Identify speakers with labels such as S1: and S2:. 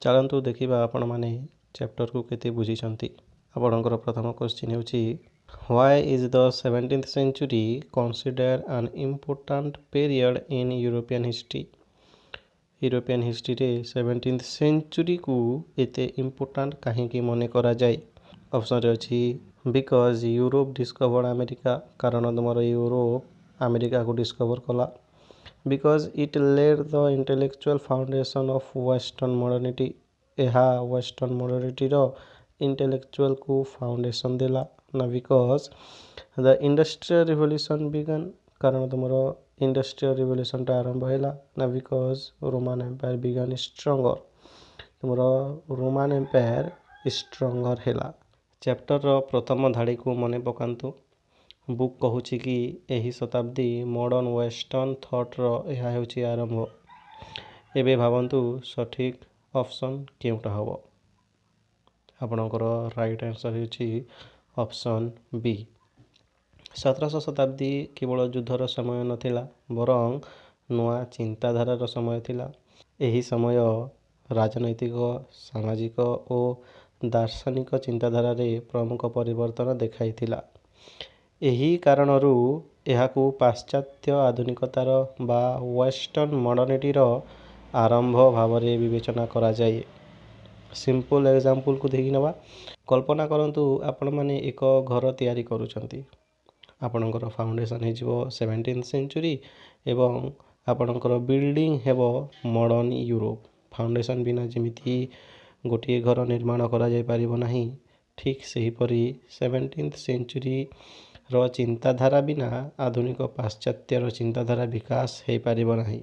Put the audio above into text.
S1: चलतु देखा आपण मैंने चैप्टर को केते बुझीछंती। आपणकर प्रथम क्वेश्चन होची why is the 17th century considered an important period in European history. European history रे 17th सेंचुरी को एते इम्पोर्टेंट कहीं मन करा जाए। ऑप्शन रे अछि बिकॉज यूरोप डिस्कवर्ड अमेरिका, कारण तुम यूरोप अमेरिका को डिस्कवर कला। Because it laid the intellectual foundation of western modernity, यह वेस्टर्न मॉडर्निटी रो इंटेलेक्चुअल को फाउंडेशन देला ना। Because the industrial revolution began, कारण तुम इंडस्ट्रियल रिवोल्यूशन टा आरंभ हैला ना। Because Roman empire began stronger, तुम रोमान एम्पायर स्ट्रंगर हैला। चैप्टर रो प्रथम धाड़ी को मने पकांतु। बुक कहूची कि एही शताब्दी मॉडर्न वेस्टर्न थॉट रो यह होची आरंभ। एबे भावंतु सठिक ऑप्शन केउटा हबो। आपणकर राइट आंसर होची ऑप्शन बी। 1700 शताब्दी केवल युद्धर समय नथिला, बरं नुआ चिंताधारार समय थिला। एही समय राजनैतिक, सामाजिक और दार्शनिक चिंताधारा रे प्रमुख परिवर्तन देखाइथिला। एही कारणरू एहाकू पाश्चात्य आधुनिकतार बा वेस्टर्न मॉडर्निटीर आरंभ भावरे विवेचना करा जाए। सिंपल एग्जांपल को देखि नबा। कल्पना करंतु आपण माने एक घर तैयारी करूछंती। आपणकर फाउंडेशन हेजिवो 17th सेंचुरी एवं आपणकर बिल्डिंग हेबो मॉडर्न यूरोप। फाउंडेशन बिना जेमिति गोटे घर निर्माण करा जाय परिबो नाही, ठीक सही परी 17th सेंचुरी रो चिंताधारा बिना आधुनिक पाश्चात्यर चिंताधारा विकास हो पारिबो नाही।